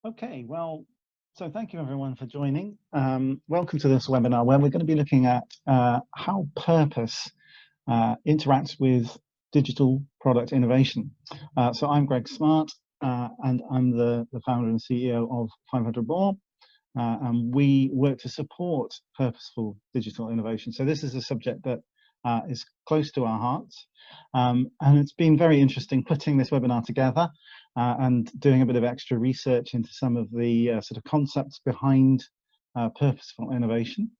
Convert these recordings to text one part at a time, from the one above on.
Okay, well, so thank you everyone for joining. Welcome to this webinar where we're going to be looking at how purpose interacts with digital product innovation. So I'm Greg Smart, and I'm the founder and CEO of 500 More, and we work to support purposeful digital innovation. So this is a subject that is close to our hearts, and it's been very interesting putting this webinar together and doing a bit of extra research into some of the sort of concepts behind purposeful innovation.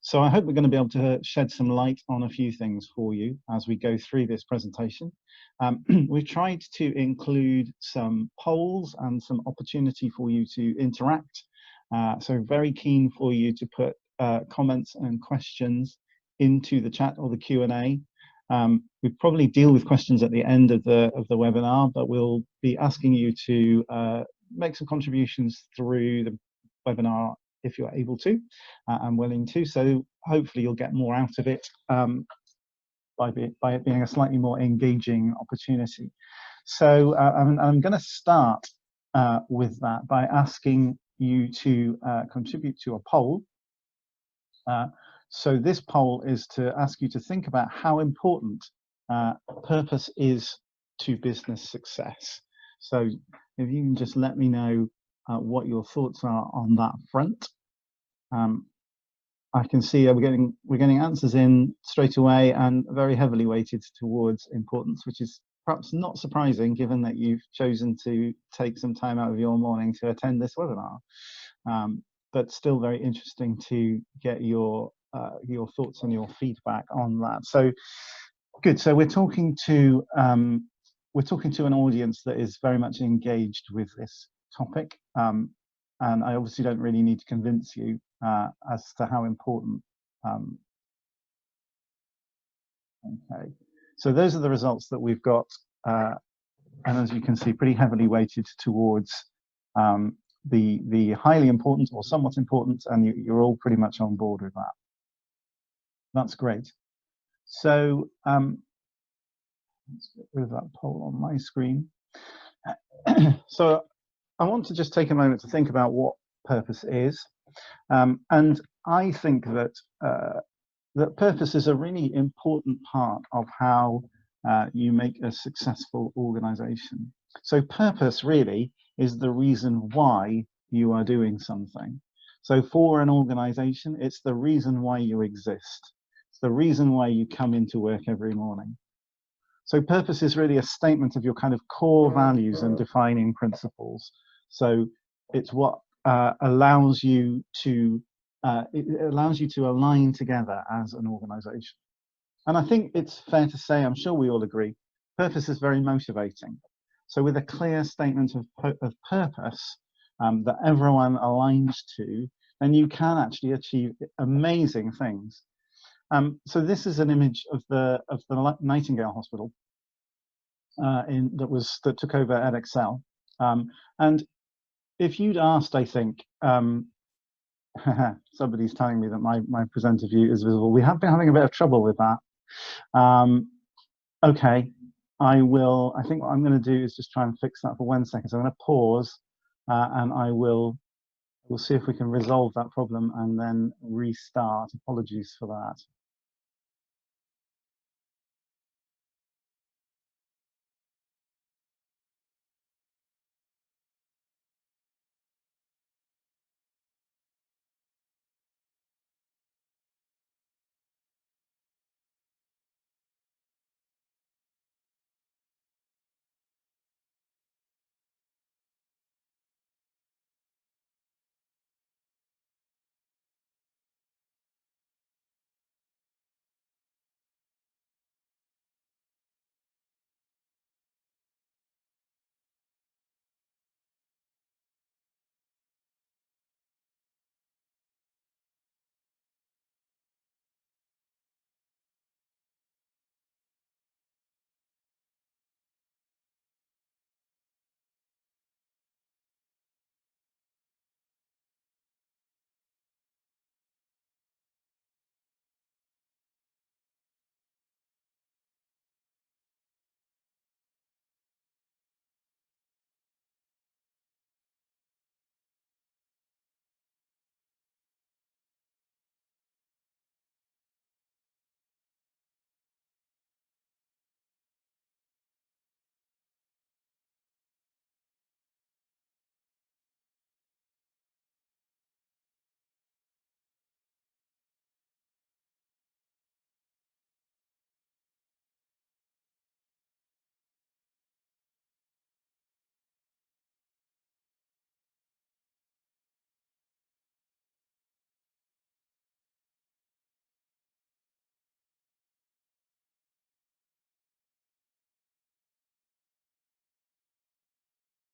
So I hope we're going to be able to shed some light on a few things for you as we go through this presentation. We've tried to include some polls and some opportunity for you to interact. So very keen for you to put comments and questions into the chat or the Q&A. We probably deal with questions at the end of the webinar, but we'll be asking you to make some contributions through the webinar if you're able to and willing to. So hopefully you'll get more out of it by it being a slightly more engaging opportunity. So I'm going to start with that by asking you to contribute to a poll. So this poll is to ask you to think about how important purpose is to business success. So if you can just let me know what your thoughts are on that front. I can see we're getting answers in straight away and very heavily weighted towards importance, which is perhaps not surprising given that you've chosen to take some time out of your morning to attend this webinar. But still very interesting to get your thoughts and your feedback on that. So good. So we're talking to an audience that is very much engaged with this topic, and I obviously don't really need to convince you as to how important. Okay, so those are the results that we've got, and as you can see, pretty heavily weighted towards the highly important or somewhat important, and you're all pretty much on board with that. That's great. So let's get rid of that poll on my screen. So I want to just take a moment to think about what purpose is, and I think that that purpose is a really important part of how you make a successful organization. So purpose really is the reason why you are doing something. So for an organization, it's the reason why you exist. It's the reason why you come into work every morning. So purpose is really a statement of your kind of core values and defining principles. So it's what allows you to align together as an organization. And I think it's fair to say, I'm sure we all agree, purpose is very motivating. So with a clear statement of purpose that everyone aligns to, then you can actually achieve amazing things. So this is an image of the Nightingale Hospital that took over Edexcel. And if you'd asked, I think, somebody's telling me that my presenter view is visible. We have been having a bit of trouble with that. Okay, I think what I'm going to do is just try and fix that for 1 second. So I'm going to pause and we'll see if we can resolve that problem and then restart. Apologies for that.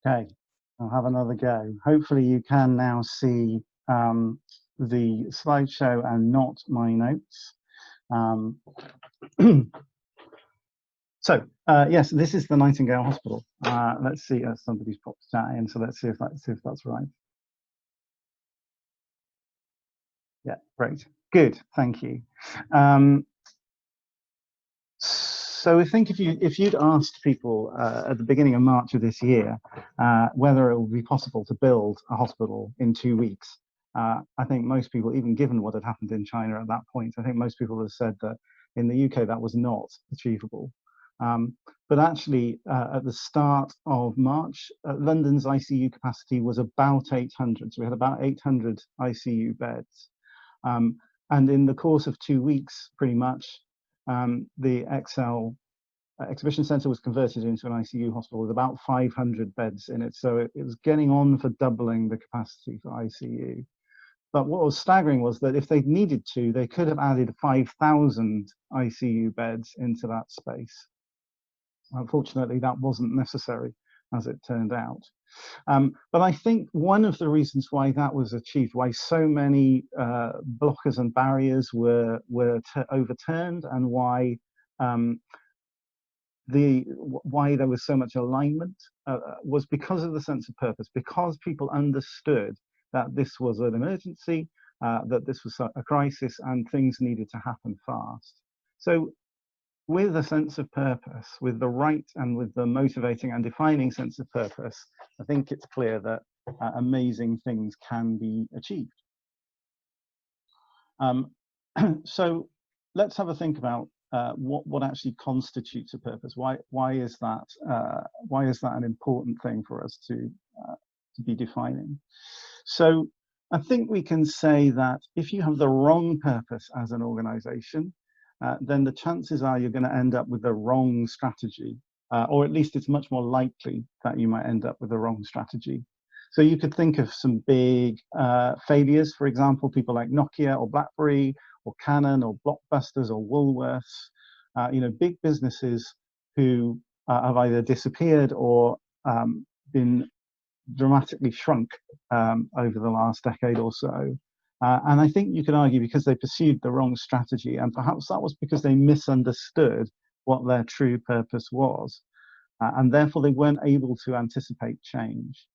Okay, I'll have another go. Hopefully you can now see the slideshow and not my notes. So yes, this is the Nightingale Hospital. Let's see, somebody's popped that in, so let's see if that's right. Yeah, great, good, thank you. So I think if you'd asked people at the beginning of March of this year whether it would be possible to build a hospital in 2 weeks, I think most people, even given what had happened in China at that point, I think most people would have said that in the UK that was not achievable. But actually, at the start of March, London's ICU capacity was about 800. So we had about 800 ICU beds. And in the course of 2 weeks, pretty much, the Excel Exhibition Centre was converted into an ICU hospital with about 500 beds in it. So it was getting on for doubling the capacity for ICU. But what was staggering was that if they'd needed to, they could have added 5,000 ICU beds into that space. Unfortunately, that wasn't necessary, as it turned out. But I think one of the reasons why that was achieved, why so many blockers and barriers were overturned, and why why there was so much alignment was because of the sense of purpose, because people understood that this was an emergency, that this was a crisis, and things needed to happen fast. So with a sense of purpose, with the right and with the motivating and defining sense of purpose, I think it's clear that amazing things can be achieved. So let's have a think about what actually constitutes a purpose. Why is that an important thing for us to be defining? So I think we can say that if you have the wrong purpose as an organization, then the chances are you're going to end up with the wrong strategy, or at least it's much more likely that you might end up with the wrong strategy. So you could think of some big failures, for example, people like Nokia or BlackBerry or Canon or Blockbusters or Woolworths, big businesses who have either disappeared or been dramatically shrunk over the last decade or so. And I think you could argue because they pursued the wrong strategy, and perhaps that was because they misunderstood what their true purpose was, and therefore they weren't able to anticipate change.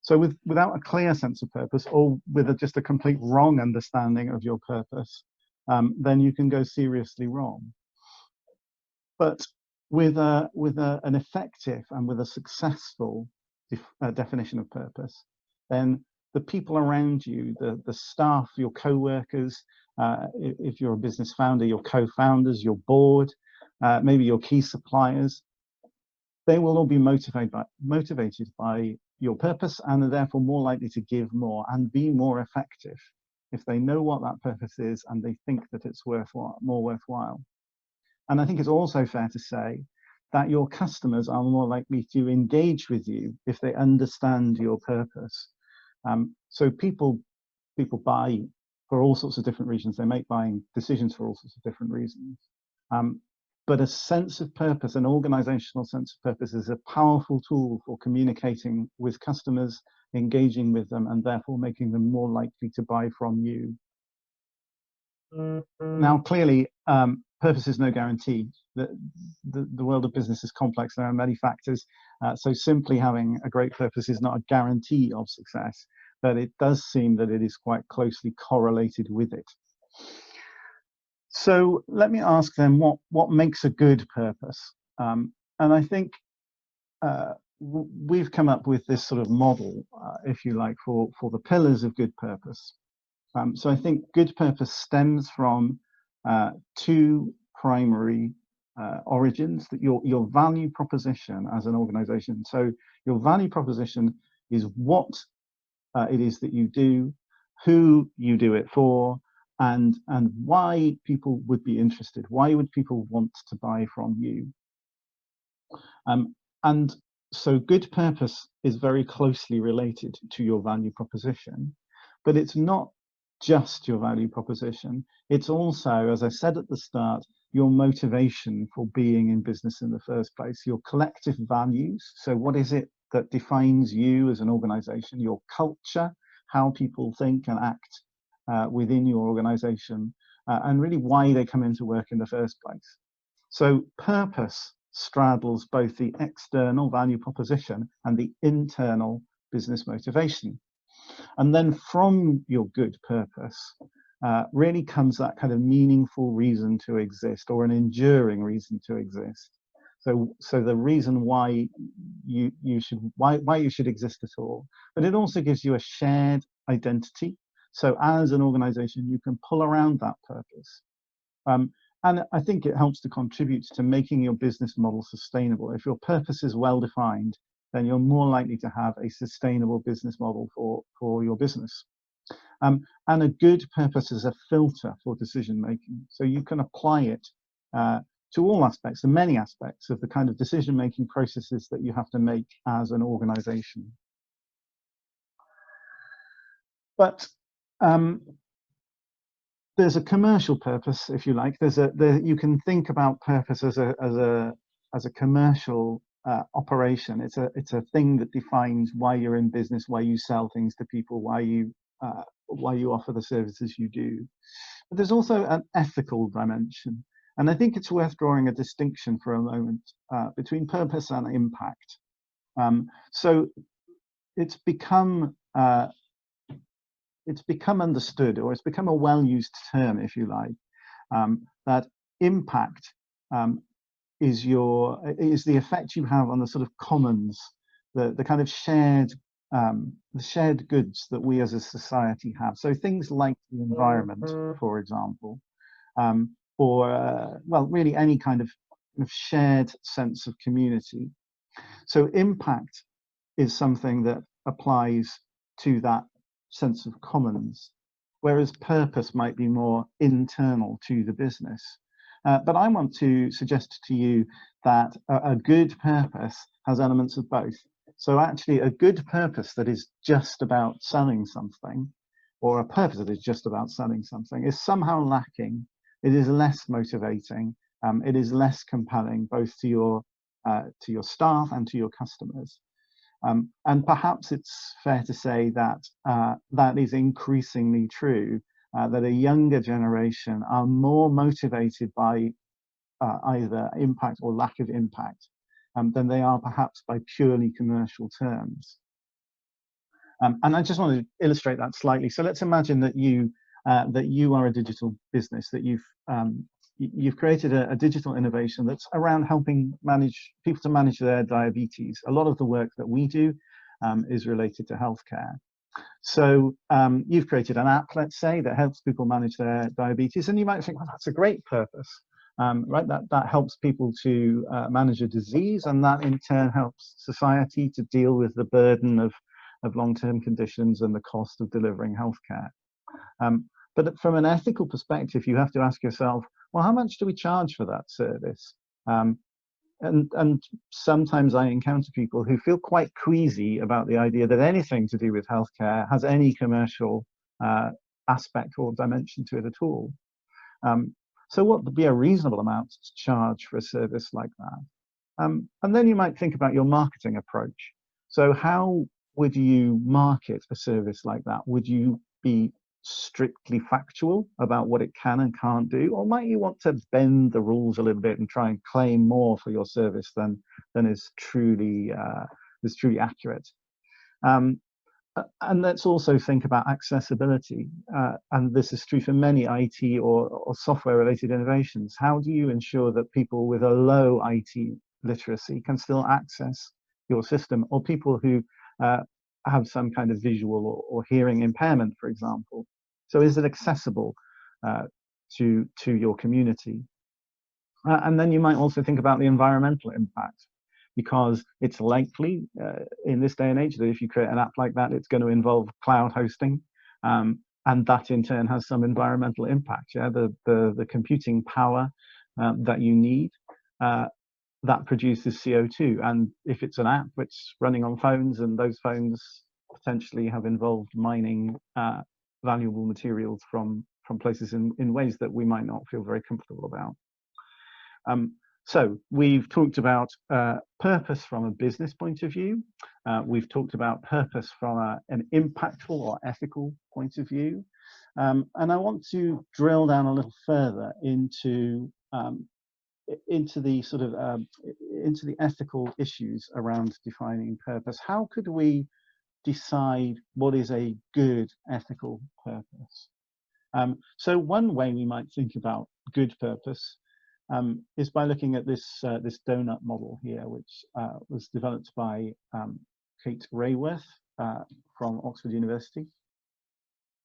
So without a clear sense of purpose, or with just a complete wrong understanding of your purpose, then you can go seriously wrong. But with an effective and with a successful definition of purpose, then the people around you, the staff, your co-workers, if you're a business founder, your co-founders, your board, maybe your key suppliers, they will all be motivated by your purpose, and are therefore more likely to give more and be more effective if they know what that purpose is and they think that it's more worthwhile. And I think it's also fair to say that your customers are more likely to engage with you if they understand your purpose. So people buy for all sorts of different reasons. They make buying decisions for all sorts of different reasons. But a sense of purpose, an organizational sense of purpose, is a powerful tool for communicating with customers, engaging with them, and therefore making them more likely to buy from you. Now, clearly, purpose is no guarantee. The world of business is complex. There are many factors. So simply having a great purpose is not a guarantee of success, but it does seem that it is quite closely correlated with it. So let me ask then, what makes a good purpose? And I think we've come up with this sort of model, if you like, for the pillars of good purpose. So I think good purpose stems from two primary origins: that your value proposition as an organization. So your value proposition is what it is that you do, who you do it for, and why people would be interested. Why would people want to buy from you? And so good purpose is very closely related to your value proposition, but it's not just your value proposition. It's also, as I said at the start, your motivation for being in business in the first place, your collective values. So what is it that defines you as an organization, your culture, how people think and act within your organization, and really why they come into work in the first place. So purpose straddles both the external value proposition and the internal business motivation. And then from your good purpose really comes that kind of meaningful reason to exist, or an enduring reason to exist. So the reason why you should exist at all. But it also gives you a shared identity. So as an organization, you can pull around that purpose. And I think it helps to contribute to making your business model sustainable. If your purpose is well defined, then you're more likely to have a sustainable business model for your business. And a good purpose is a filter for decision making. So you can apply it to all aspects, the many aspects of the kind of decision making processes that you have to make as an organization. But there's a commercial purpose, if you like. You can think about purpose as a commercial operation. It's a thing that defines why you're in business, why you sell things to people, why you offer the services you do. But there's also an ethical dimension, and I think it's worth drawing a distinction for a moment between purpose and impact. So it's become understood, or it's become a well-used term, if you like, that impact is the effect you have on the sort of commons, the kind of shared goods that we as a society have. So things like the environment, for example, or well, really any kind of shared sense of community. So impact is something that applies to that sense of commons, whereas purpose might be more internal to the business. But I want to suggest to you that a good purpose has elements of both. So actually a good purpose that is just about selling something, or a purpose that is just about selling something, is somehow lacking. It is less motivating. It is less compelling, both to your staff and to your customers. And perhaps it's fair to say that that is increasingly true, that a younger generation are more motivated by either impact or lack of impact than they are perhaps by purely commercial terms. And I just want to illustrate that slightly. So let's imagine that you are a digital business, that you've created a digital innovation that's around helping people to manage their diabetes. A lot of the work that we do is related to healthcare. So you've created an app, let's say, that helps people manage their diabetes, and you might think, well, that's a great purpose, right? That helps people to manage a disease, and that in turn helps society to deal with the burden of long-term conditions and the cost of delivering healthcare. But from an ethical perspective, you have to ask yourself, well, how much do we charge for that service? And sometimes I encounter people who feel quite queasy about the idea that anything to do with healthcare has any commercial aspect or dimension to it at all. So what would be a reasonable amount to charge for a service like that? And then you might think about your marketing approach. So how would you market a service like that? Would you be strictly factual about what it can and can't do, or might you want to bend the rules a little bit and try and claim more for your service than is truly accurate? And let's also think about accessibility, and this is true for many IT or software related innovations. How do you ensure that people with a low IT literacy can still access your system, or people who have some kind of visual or hearing impairment, for example? So is it accessible to your community? And then you might also think about the environmental impact, because it's likely in this day and age that if you create an app like that, it's going to involve cloud hosting, and that in turn has some environmental impact. Yeah, the computing power that you need, that produces CO2. And if it's an app which running on phones, and those phones potentially have involved mining valuable materials from places in ways that we might not feel very comfortable about. So we've talked about purpose from a business point of view. We've talked about purpose from an impactful or ethical point of view. And I want to drill down a little further into the sort of into the ethical issues around defining purpose. How could we decide what is a good ethical purpose? So one way we might think about good purpose is by looking at this this donut model here, which was developed by Kate Rayworth from Oxford University,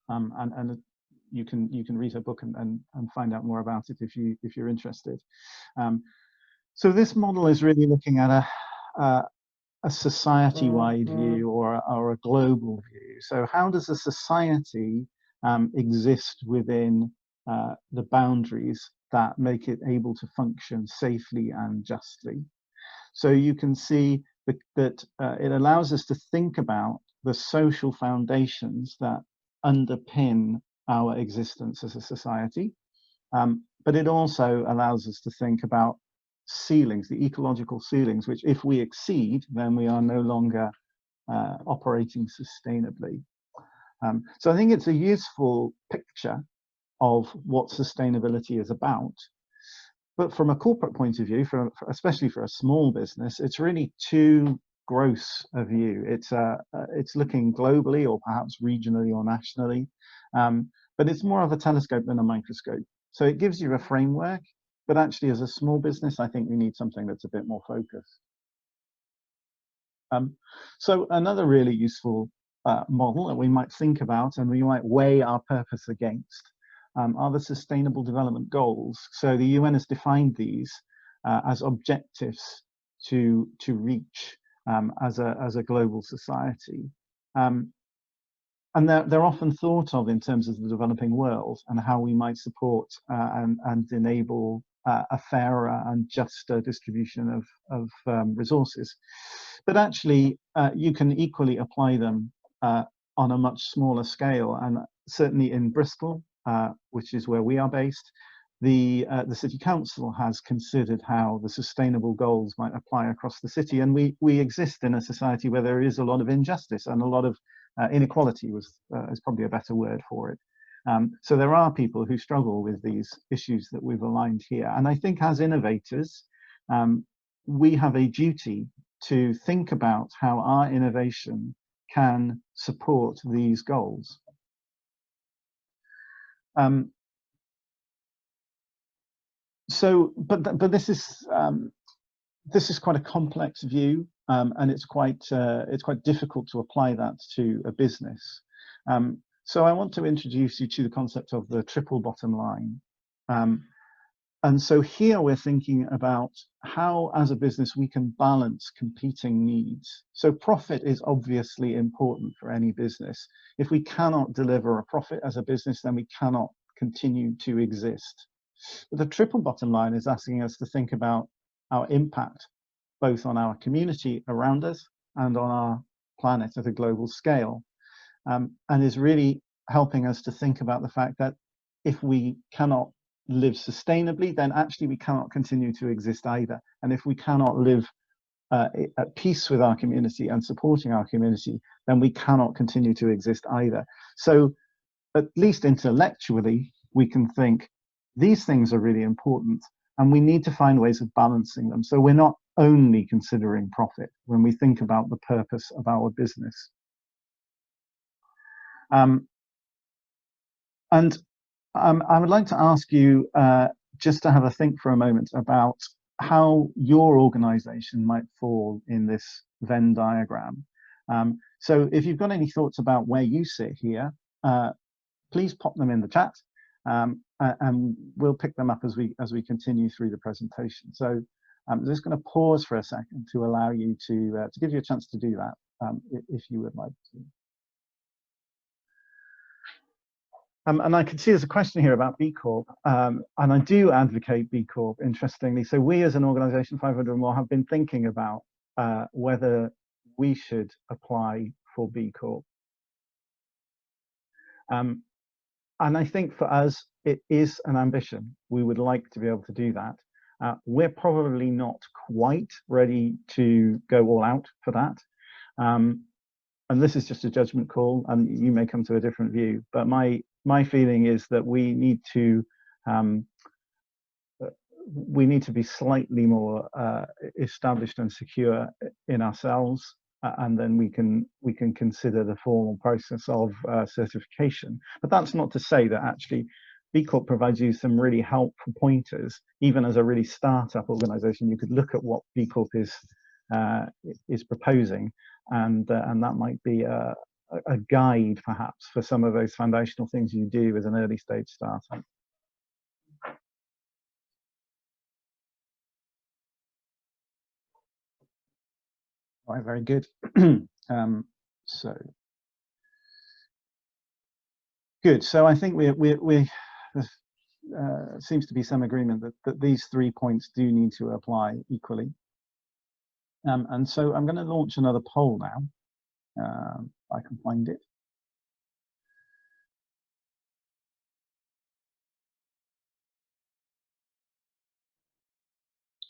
and you can read her book and find out more about it if you're interested. So this model is really looking at a society-wide view or a global view. So how does a society exist within the boundaries that make it able to function safely and justly? So you can see that it allows us to think about the social foundations that underpin our existence as a society, but it also allows us to think about ceilings, the ecological ceilings, which if we exceed, then we are no longer operating sustainably. So I think it's a useful picture of what sustainability is about. But from a corporate point of view, especially for a small business, it's really too gross a view. It's looking globally or perhaps regionally or nationally, but it's more of a telescope than a microscope. So it gives you a framework, but actually as a small business, I think we need something that's a bit more focused. So another really useful model that we might think about and we might weigh our purpose against are the Sustainable Development Goals. So the UN has defined these as objectives to reach as a global society. And they're often thought of in terms of the developing world and how we might support and enable a fairer and juster distribution of resources. But actually, you can equally apply them on a much smaller scale. And certainly in Bristol, which is where we are based, the City Council has considered how the sustainable goals might apply across the city. And we exist in a society where there is a lot of injustice and a lot of inequality is probably a better word for it. So there are people who struggle with these issues that we've aligned here. And I think as innovators, we have a duty to think about how our innovation can support these goals. But this is quite a complex view, and it's quite difficult to apply that to a business. So I want to introduce you to the concept of the triple bottom line. And so here we're thinking about how, as a business, we can balance competing needs. So profit is obviously important for any business. If we cannot deliver a profit as a business, then we cannot continue to exist. But the triple bottom line is asking us to think about our impact, both on our community around us and on our planet at a global scale, and is really helping us to think about the fact that if we cannot live sustainably, then actually we cannot continue to exist either. And if we cannot live at peace with our community and supporting our community, then we cannot continue to exist either. So at least intellectually, we can think these things are really important and we need to find ways of balancing them. So we're not only considering profit when we think about the purpose of our business. I would like to ask you just to have a think for a moment about how your organization might fall in this Venn diagram. So if you've got any thoughts about where you sit here, please pop them in the chat, and we'll pick them up as we continue through the presentation. So I'm just going to pause for a second to allow you to give you a chance to do that, if you would like to. And I can see there's a question here about B Corp, and I do advocate B Corp, interestingly. So we as an organization, 500 or more, have been thinking about whether we should apply for B Corp. And I think for us, it is an ambition. We would like to be able to do that. We're probably not quite ready to go all out for that. And this is just a judgment call, and you may come to a different view. But my feeling is that um, we need to be slightly more established and secure in ourselves, and then we can consider the formal process of certification. But that's not to say that actually B Corp provides you some really helpful pointers. Even as a really startup organization, you could look at what B Corp is proposing, and that might be a guide perhaps for some of those foundational things you do as an early stage startup. All right, very good. So good. So I think we seems to be some agreement that these 3 points do need to apply equally. And so I'm going to launch another poll now. I can find it.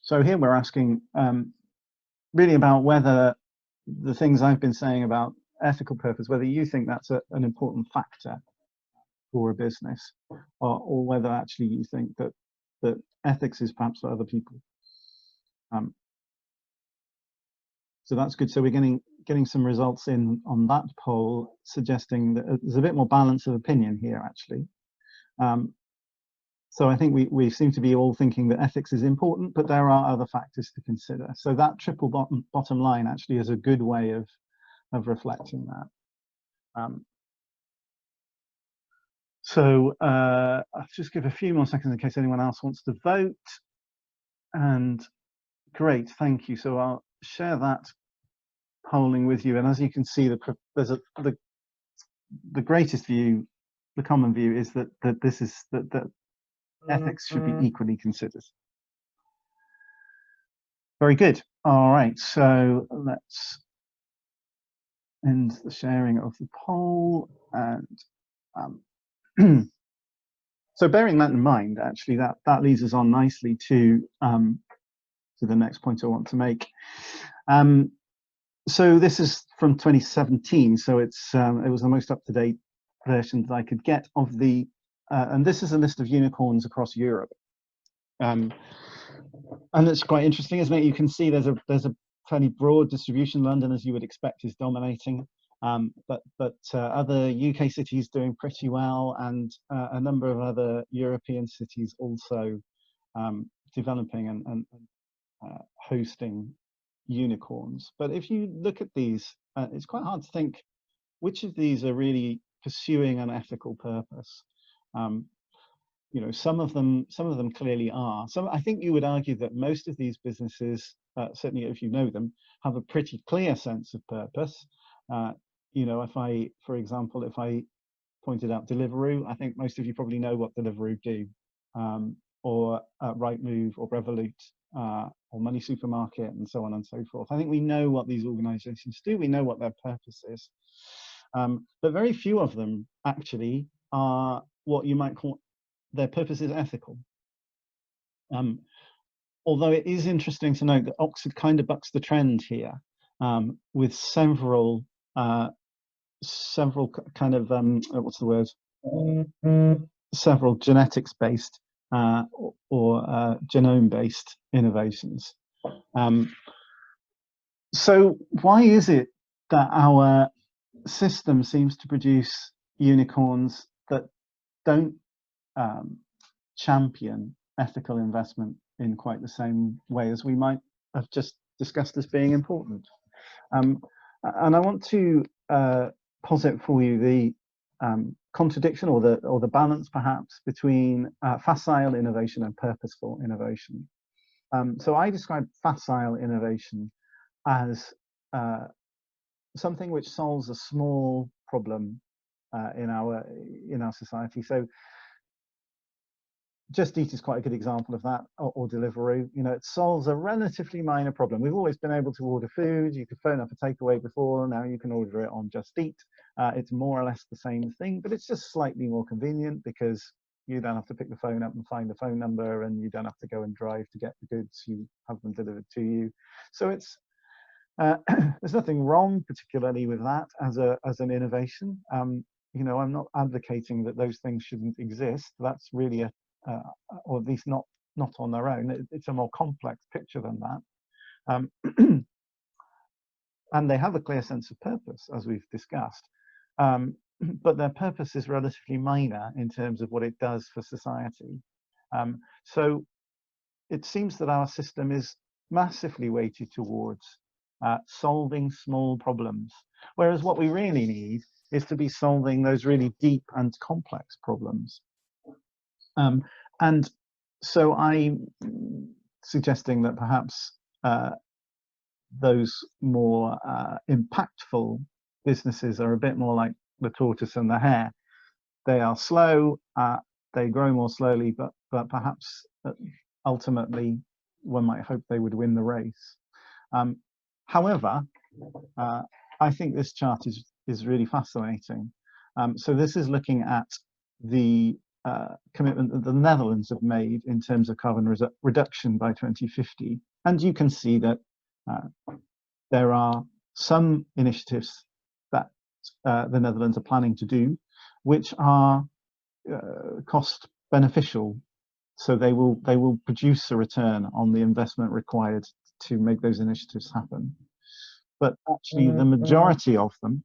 So here we're asking really about whether the things I've been saying about ethical purpose, whether you think that's an important factor for a business, or whether actually you think that ethics is perhaps for other people. So that's good. So we're getting some results in on that poll, suggesting that there's a bit more balance of opinion here, actually. So I think we seem to be all thinking that ethics is important, but there are other factors to consider. So that triple bottom line actually is a good way of reflecting that. So I'll just give a few more seconds in case anyone else wants to vote. And great, thank you. So I'll share that polling with you. And as you can see, there's the greatest view, the common view is that that ethics should be equally considered. Very good. All right, so let's end the sharing of the poll. And so bearing that in mind, actually, that leads us on nicely to the next point I want to make. So this is from 2017, so it was the most up-to-date version that I could get of the, and this is a list of unicorns across Europe. And it's quite interesting, isn't it? You can see there's a fairly broad distribution. London, as you would expect, is dominating, but other UK cities doing pretty well, and a number of other European cities also developing and hosting unicorns. But if you look at these, it's quite hard to think which of these are really pursuing an ethical purpose. You know, some of them clearly are. I think you would argue that most of these businesses, certainly if you know them, have a pretty clear sense of purpose. You know, for example, if I pointed out Deliveroo, I think most of you probably know what Deliveroo do, or Rightmove or Revolut, or Money Supermarket, and so on and so forth. I think we know what these organizations do. We know what their purpose is. But very few of them actually are what you might call, their purpose is ethical. Although it is interesting to note that Oxford kind of bucks the trend here, with several kind of what's the word? Several genetics-based or genome-based innovations. So why is it that our system seems to produce unicorns that don't champion ethical investment in quite the same way as we might have just discussed as being important? And I want to posit for you the contradiction or the balance perhaps between facile innovation and purposeful innovation. So I describe facile innovation as something which solves a small problem in our society. So Just Eat is quite a good example of that, or Deliveroo. You know, it solves a relatively minor problem. We've always been able to order food. You could phone up a takeaway before. Now you can order it on Just Eat. It's more or less the same thing, but it's just slightly more convenient because You don't have to pick the phone up and find the phone number, and you don't have to go and drive to get the goods. You have them delivered to you. So it's there's nothing wrong particularly with that as an innovation. You know, I'm not advocating that those things shouldn't exist. That's really a or at least not on their own. It's a more complex picture than that. And they have a clear sense of purpose, as we've discussed. But their purpose is relatively minor in terms of what it does for society. So it seems that our system is massively weighted towards solving small problems, whereas what we really need is to be solving those really deep and complex problems. And so I'm suggesting that perhaps those more impactful businesses are a bit more like the tortoise and the hare. They are slow, they grow more slowly, but perhaps ultimately one might hope they would win the race. However, I think this chart is really fascinating. So this is looking at the commitment that the Netherlands have made in terms of carbon reduction by 2050. And you can see that there are some initiatives that the Netherlands are planning to do, which are cost beneficial. So they will produce a return on the investment required to make those initiatives happen. But actually, the majority of them,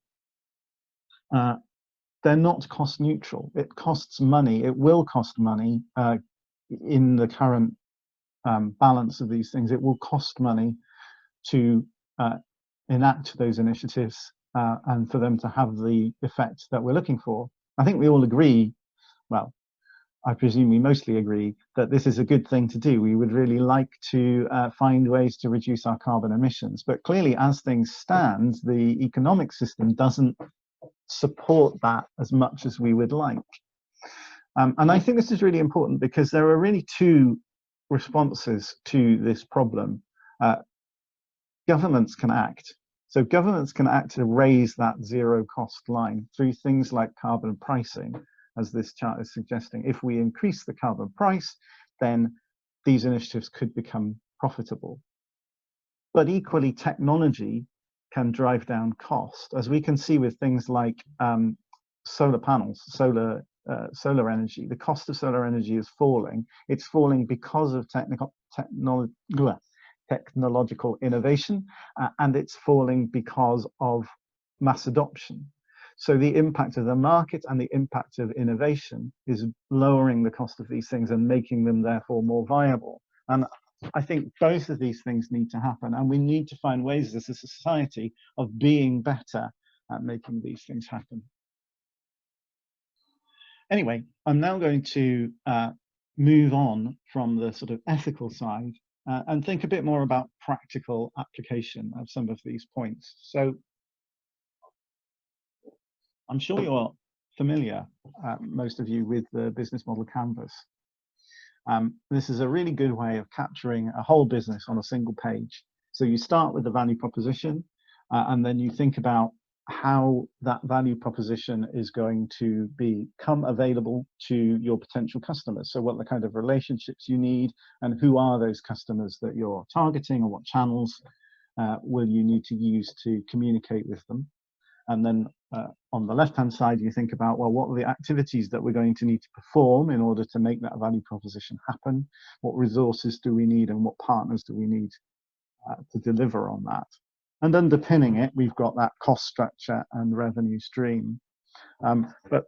they're not cost neutral. It costs money. It will cost money in the current balance of these things. It will cost money to enact those initiatives and for them to have the effect that we're looking for. I think we all agree, well, I presume we mostly agree, that this is a good thing to do. We would really like to find ways to reduce our carbon emissions. But clearly, as things stand, the economic system doesn't support that as much as we would like. And I think this is really important because there are really two responses to this problem. Governments can act. So governments can act to raise that zero cost line through things like carbon pricing, as this chart is suggesting. If we increase the carbon price, then these initiatives could become profitable. But equally, technology can drive down cost, as we can see with things like solar panels, solar energy. The cost of solar energy is falling. It's falling because of technological innovation, and it's falling because of mass adoption. So the impact of the market and the impact of innovation is lowering the cost of these things and making them therefore more viable. And I think both of these things need to happen, and we need to find ways as a society of being better at making these things happen. Anyway, I'm now going to move on from the sort of ethical side and think a bit more about practical application of some of these points. So I'm sure you're familiar, most of you, with the business model canvas. This is a really good way of capturing a whole business on a single page. So you start with the value proposition, and then you think about how that value proposition is going to become available to your potential customers. So what the kind of relationships you need, and who are those customers that you're targeting, or what channels will you need to use to communicate with them. And then on the left-hand side, you think about, well, what are the activities that we're going to need to perform in order to make that value proposition happen? What resources do we need, and what partners do we need to deliver on that? And underpinning it, we've got that cost structure and revenue stream. But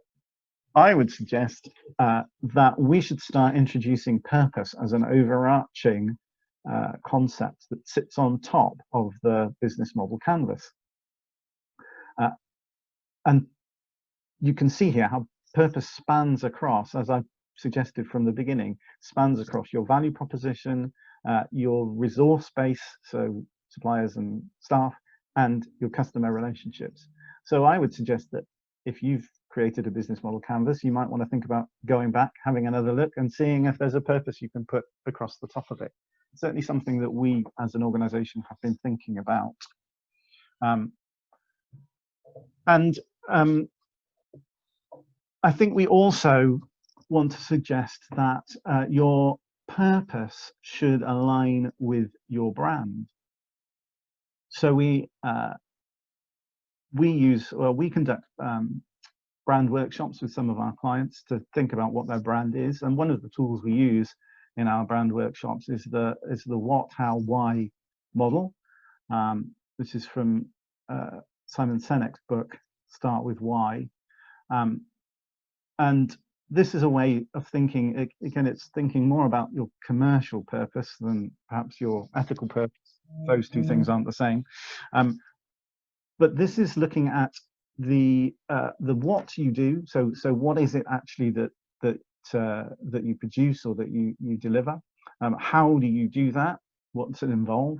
I would suggest that we should start introducing purpose as an overarching concept that sits on top of the business model canvas. And you can see here how purpose spans across, as I suggested from the beginning, spans across your value proposition, your resource base, so suppliers and staff, and your customer relationships. So I would suggest that if you've created a business model canvas, you might want to think about going back, having another look, and seeing if there's a purpose you can put across the top of it. It's certainly something that we as an organization have been thinking about. I think we also want to suggest that your purpose should align with your brand. So we conduct brand workshops with some of our clients to think about what their brand is, and one of the tools we use in our brand workshops is the what, how, why model, which is from Simon Sinek's book Start With Why, and this is a way of thinking. Again, it's thinking more about your commercial purpose than perhaps your ethical purpose. Those two things aren't the same, but this is looking at the what you do. So what is it actually that you produce or that you deliver? How do you do that? What's it involve?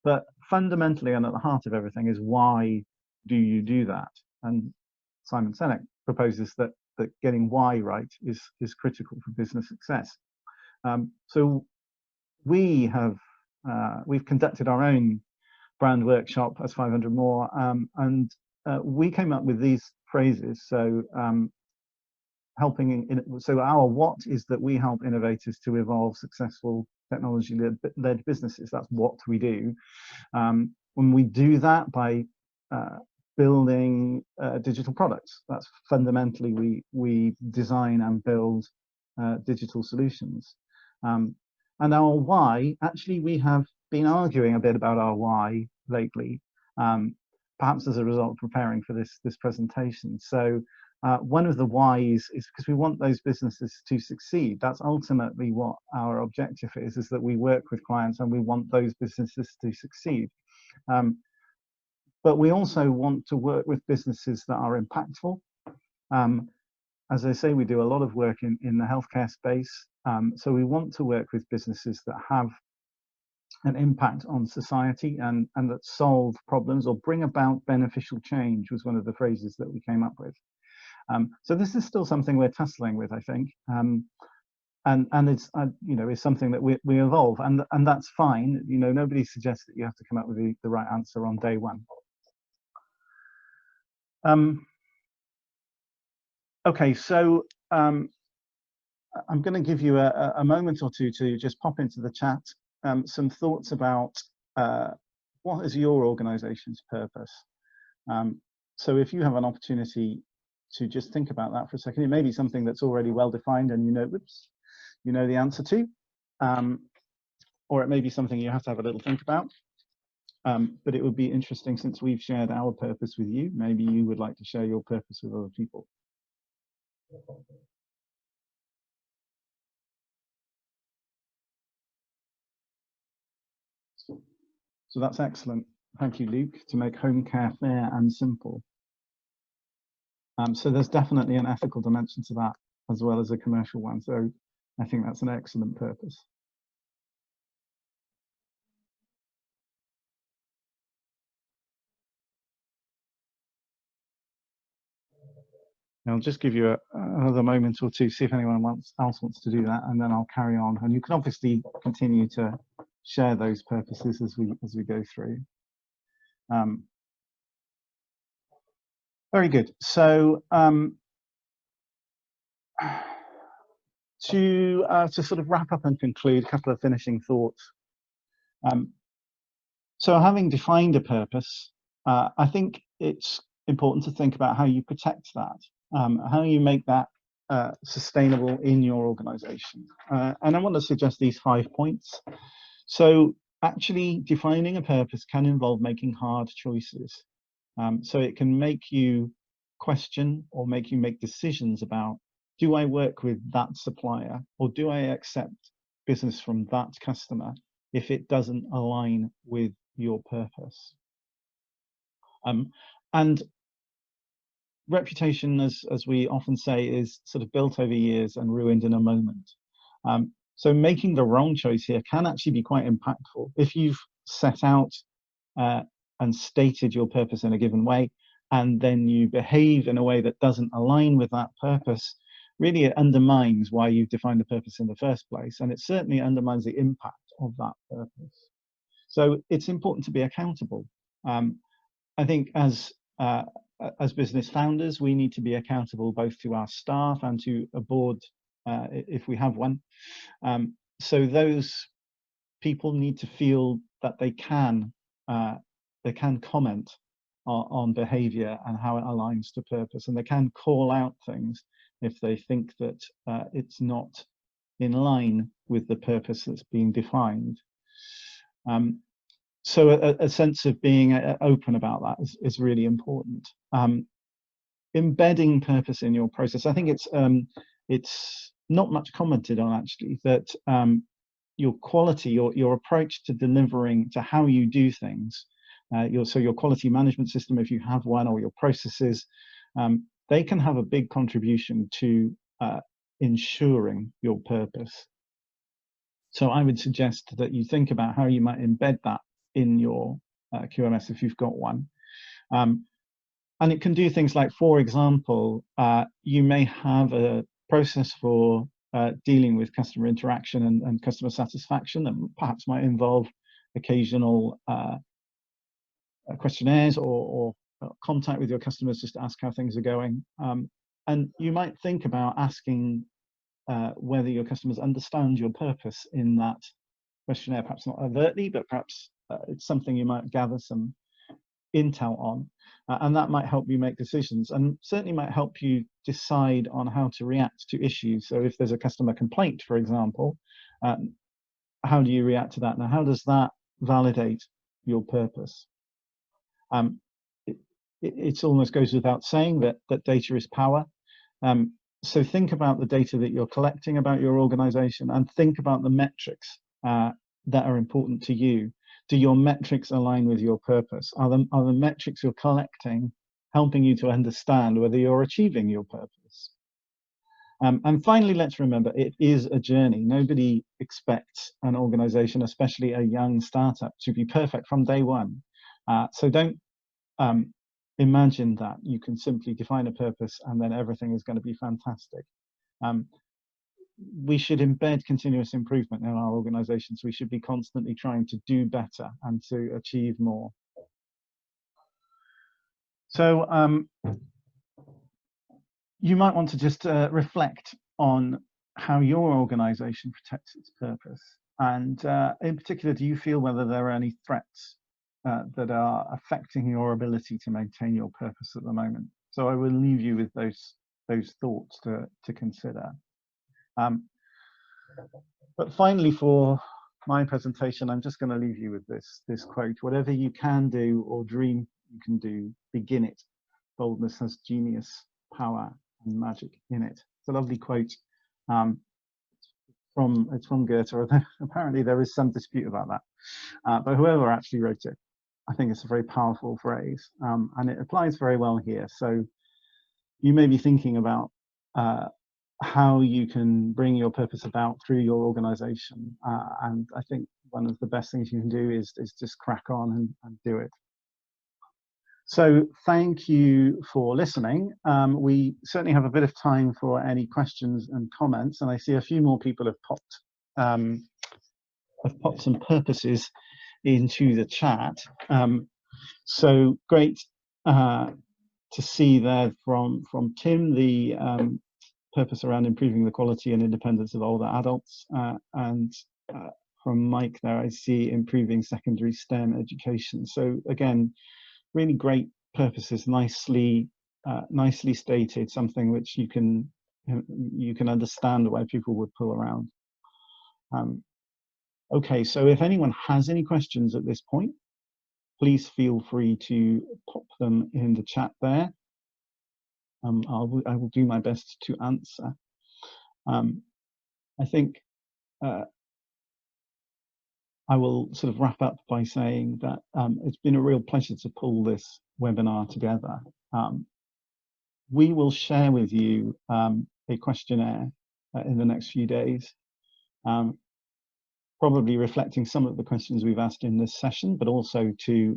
But fundamentally, and at the heart of everything, is why do you do that? And Simon Sinek proposes that getting why right is critical for business success. So we've conducted our own brand workshop as 500 More, and we came up with these phrases. So so our what is that we help innovators to evolve successful technology-led businesses. That's what we do. When we do that by building digital products, that's fundamentally we design and build digital solutions. And our why, actually, we have been arguing a bit about our why lately, perhaps as a result of preparing for this presentation. So one of the whys is because we want those businesses to succeed. That's ultimately what our objective is that we work with clients and we want those businesses to succeed. But we also want to work with businesses that are impactful. As I say, we do a lot of work in the healthcare space. So we want to work with businesses that have an impact on society and that solve problems or bring about beneficial change, was one of the phrases that we came up with. So this is still something we're tussling with, I think. And it's is something that we evolve, and that's fine. Nobody suggests that you have to come up with the right answer on day one. Okay, so I'm going to give you a moment or two to just pop into the chat some thoughts about what is your organization's purpose. So if you have an opportunity to just think about that for a second, it may be something that's already well defined and you know the answer to, or it may be something you have to have a little think about. But it would be interesting, since we've shared our purpose with you, maybe you would like to share your purpose with other people. So that's excellent. Thank you, Luke, to make home care fair and simple. So there's definitely an ethical dimension to that, as well as a commercial one. So I think that's an excellent purpose. I'll just give you another moment or two, see if anyone else wants to do that, and then I'll carry on. And you can obviously continue to share those purposes as we go through. Very good. So to sort of wrap up and conclude, a couple of finishing thoughts. So having defined a purpose, I think it's important to think about how you protect that, how you make that sustainable in your organization. And I want to suggest these 5 points. So actually defining a purpose can involve making hard choices. So it can make you question or make you make decisions about, do I work with that supplier, or do I accept business from that customer if it doesn't align with your purpose? And reputation, as we often say, is sort of built over years and ruined in a moment. So making the wrong choice here can actually be quite impactful. If you've set out and stated your purpose in a given way, and then you behave in a way that doesn't align with that purpose, really it undermines why you've defined the purpose in the first place, and it certainly undermines the impact of that purpose. So it's important to be accountable. I think as business founders, we need to be accountable both to our staff and to a board if we have one. So those people need to feel that they can comment on behavior and how it aligns to purpose, and they can call out things if they think that it's not in line with the purpose that's being defined. So a sense of being open about that is really important. Embedding purpose in your process. I think it's not much commented on, actually, that your quality, your approach to delivering, to how you do things, your quality management system, if you have one, or your processes, they can have a big contribution to ensuring your purpose. So I would suggest that you think about how you might embed that in your QMS if you've got one. And it can do things like, for example, you may have a process for dealing with customer interaction and customer satisfaction that perhaps might involve occasional questionnaires or contact with your customers just to ask how things are going. And you might think about asking whether your customers understand your purpose in that questionnaire, perhaps not overtly, but perhaps it's something you might gather some intel on, and that might help you make decisions, and certainly might help you decide on how to react to issues. So if there's a customer complaint, for example, how do you react to that? Now, how does that validate your purpose? It almost goes without saying that data is power. So think about the data that you're collecting about your organization, and think about the metrics that are important to you. Do your metrics align with your purpose? Are the metrics you're collecting helping you to understand whether you're achieving your purpose? And finally, let's remember, it is a journey. Nobody expects an organization, especially a young startup, to be perfect from day one. So don't imagine that you can simply define a purpose and then everything is going to be fantastic. We should embed continuous improvement in our organizations. We should be constantly trying to do better and to achieve more. So you might want to just reflect on how your organization protects its purpose. And in particular, do you feel whether there are any threats that are affecting your ability to maintain your purpose at the moment? So I will leave you with those thoughts to consider. But finally, for my presentation, I'm just going to leave you with this quote: "Whatever you can do or dream you can do, begin it. Boldness has genius, power, and magic in it." It's a lovely quote. It's from Goethe. Apparently, there is some dispute about that, but whoever actually wrote it, I think it's a very powerful phrase, and it applies very well here. So you may be thinking about how you can bring your purpose about through your organization. And I think one of the best things you can do is just crack on and do it. So thank you for listening. We certainly have a bit of time for any questions and comments, and I see a few more people have popped some purposes into the chat. So great to see there from Tim the purpose around improving the quality and independence of older adults, and from Mike there I see improving secondary STEM education. So again, really great purposes, nicely stated, something which you can understand why people would pull around. Okay, so if anyone has any questions at this point, please feel free to pop them in the chat there. I will do my best to answer. I think I will sort of wrap up by saying that it's been a real pleasure to pull this webinar together. We will share with you a questionnaire in the next few days, probably reflecting some of the questions we've asked in this session, but also to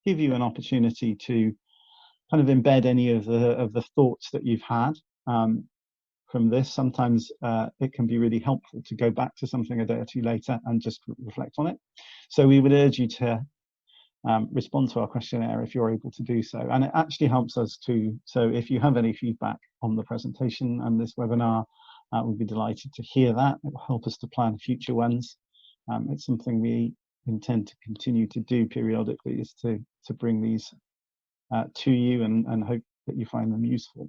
give you an opportunity to kind of embed any of the thoughts that you've had from this. Sometimes it can be really helpful to go back to something a day or two later and just reflect on it. So we would urge you to respond to our questionnaire if you're able to do so. And it actually helps us to, so if you have any feedback on the presentation and this webinar, we'd be delighted to hear that. It will help us to plan future ones. It's something we intend to continue to do periodically, is to bring these to you and hope that you find them useful.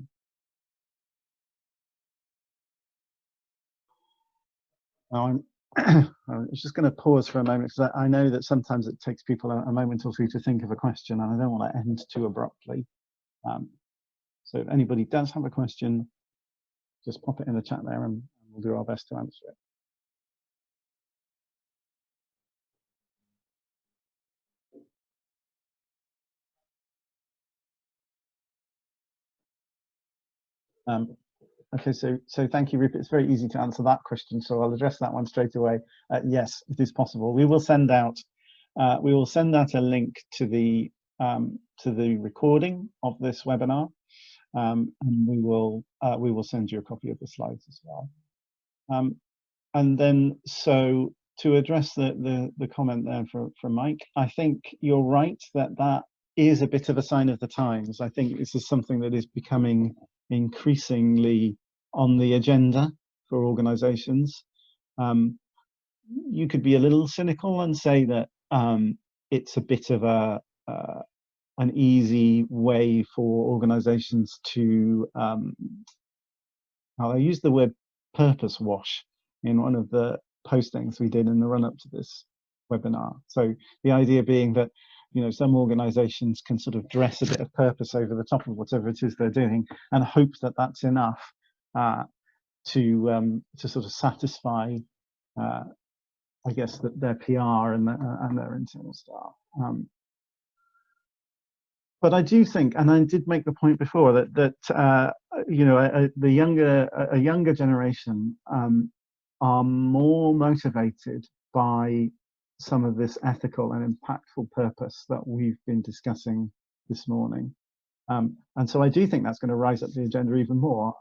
Now I'm just going to pause for a moment, because I know that sometimes it takes people a moment or two to think of a question, and I don't want to end too abruptly. So if anybody does have a question, just pop it in the chat there and we'll do our best to answer it. Okay, so thank you, Rupert. It's very easy to answer that question, so I'll address that one straight away. Yes, it is possible. We will send out a link to the recording of this webinar, and we will send you a copy of the slides as well. And then, so to address the comment there from Mike, I think you're right that is a bit of a sign of the times. I think this is something that is becoming increasingly on the agenda for organizations. You could be a little cynical and say that it's a bit of an easy way for organizations to, I use the word purpose wash in one of the postings we did in the run up to this webinar. So the idea being that, you know, some organizations can sort of dress a bit of purpose over the top of whatever it is they're doing and hope that that's enough to sort of satisfy, I guess, their PR and their internal staff. But I do think, and I did make the point before, that you know, a younger generation are more motivated by some of this ethical and impactful purpose that we've been discussing this morning. And so I do think that's going to rise up the agenda even more,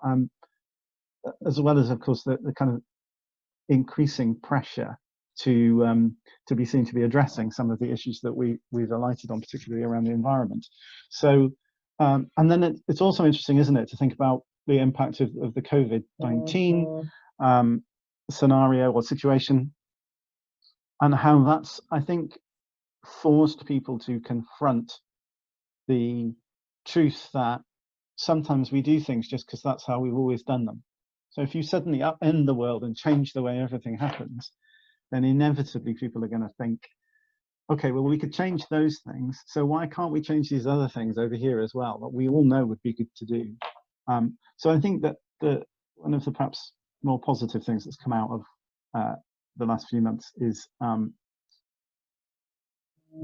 as well as, of course, the kind of increasing pressure to be seen to be addressing some of the issues that we've alighted on, particularly around the environment. So, and then it's also interesting, isn't it, to think about the impact of the COVID-19 scenario or situation, and how that's, I think, forced people to confront the truth that sometimes we do things just because that's how we've always done them. So if you suddenly upend the world and change the way everything happens, then inevitably people are going to think, okay, well, we could change those things, so why can't we change these other things over here as well that we all know would be good to do? So I think that one of the perhaps more positive things that's come out of the last few months is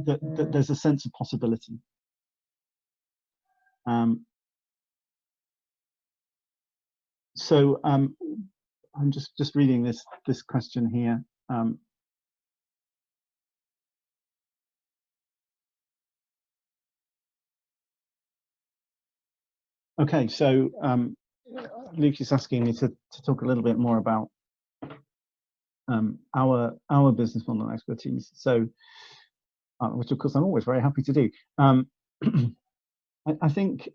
that there's a sense of possibility. So I'm just reading this question here. Okay, so Luke is asking me to talk a little bit more about our business model expertise. So, which of course I'm always very happy to do. I think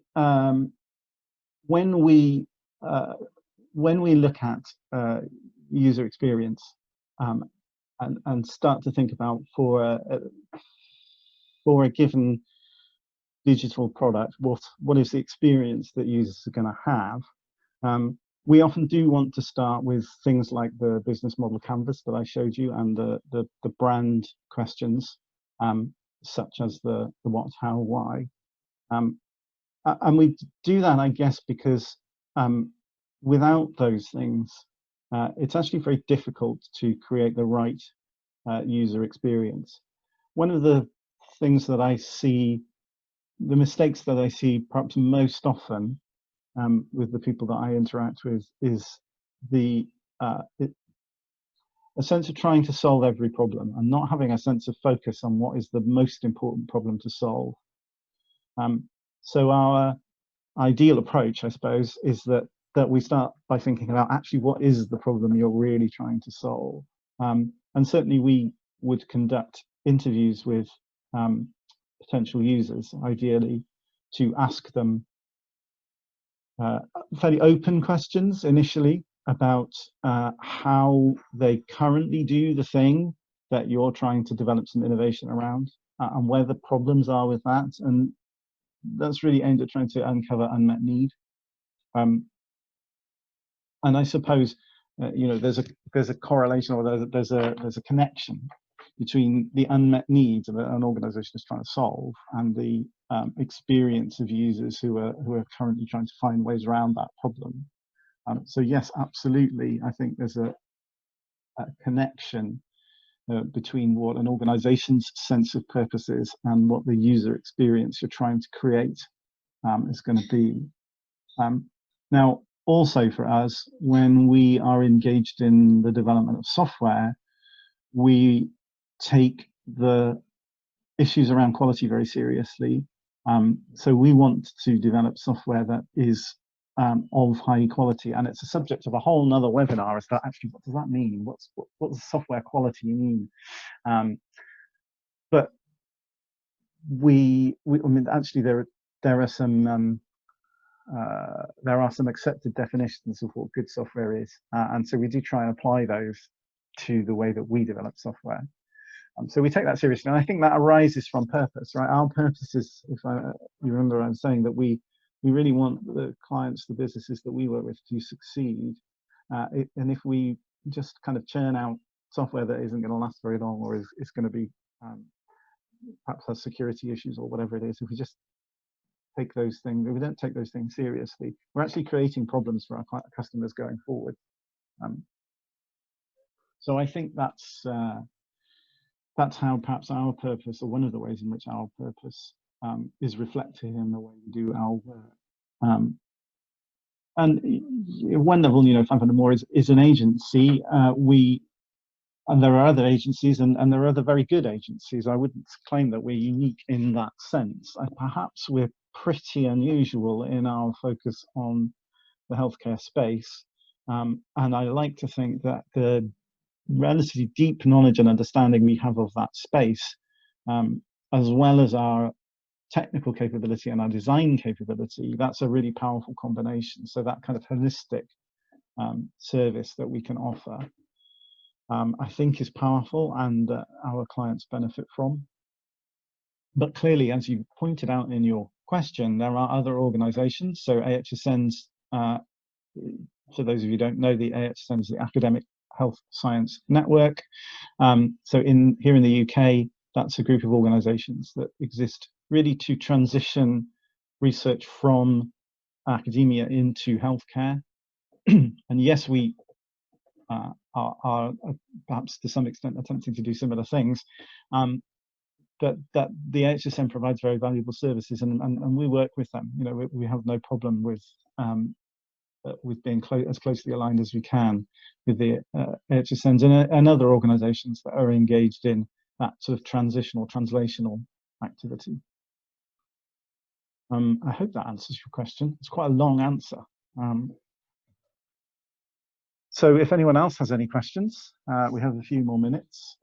when we look at user experience and start to think about for a given digital product, what is the experience that users are going to have? We often do want to start with things like the business model canvas that I showed you, and the brand questions, such as the what, how, why. And we do that, I guess, because without those things, it's actually very difficult to create the right user experience. One of the things that I see, the mistakes that I see perhaps most often with the people that I interact with, is a sense of trying to solve every problem and not having a sense of focus on what is the most important problem to solve. So our ideal approach, I suppose, is that we start by thinking about actually what is the problem you're really trying to solve. And certainly we would conduct interviews with potential users, ideally, to ask them fairly open questions initially, about how they currently do the thing that you're trying to develop some innovation around, and where the problems are with that. And that's really aimed at trying to uncover unmet need. And I suppose there's a correlation, or there's a connection between the unmet needs that an organization is trying to solve and the experience of users who are currently trying to find ways around that problem. So yes, absolutely, I think there's a connection between what an organization's sense of purpose is and what the user experience you're trying to create is going to be. Now, also for us, when we are engaged in the development of software, we take the issues around quality very seriously. So we want to develop software that is of high quality, and it's a subject of a whole nother webinar. Is that actually, what does that mean? What does software quality mean? But I mean, actually, there are some accepted definitions of what good software is, and so we do try and apply those to the way that we develop software. So we take that seriously, and I think that arises from purpose, right? Our purpose is, you remember I was saying that we really want the clients, the businesses that we work with, to succeed. And if we just kind of churn out software that isn't going to last very long, or is going to be perhaps has security issues or whatever it is, if we just take those things, if we don't take those things seriously, we're actually creating problems for our customers going forward. So I think that's how perhaps our purpose, or one of the ways in which our purpose is reflected in the way we do our work. And one level, 500 More is an agency. And there are other agencies, and there are other very good agencies. I wouldn't claim that we're unique in that sense. Perhaps we're pretty unusual in our focus on the healthcare space. And I like to think that the relatively deep knowledge and understanding we have of that space, as well as our technical capability and our design capability, that's a really powerful combination. So that kind of holistic service that we can offer, I think, is powerful, and our clients benefit from. But clearly, as you pointed out in your question, there are other organizations. So AHSN's, for those of you who don't know, the AHSN is the Academic Health Science Network. So here in the UK, that's a group of organizations that exist really to transition research from academia into healthcare. And yes, we are perhaps to some extent attempting to do similar things, but that the AHSN provides very valuable services, and we work with them. We have no problem with being as closely aligned as we can with the AHSNs and other organizations that are engaged in that sort of transitional, translational activity. I hope that answers your question. It's quite a long answer. So if anyone else has any questions, we have a few more minutes.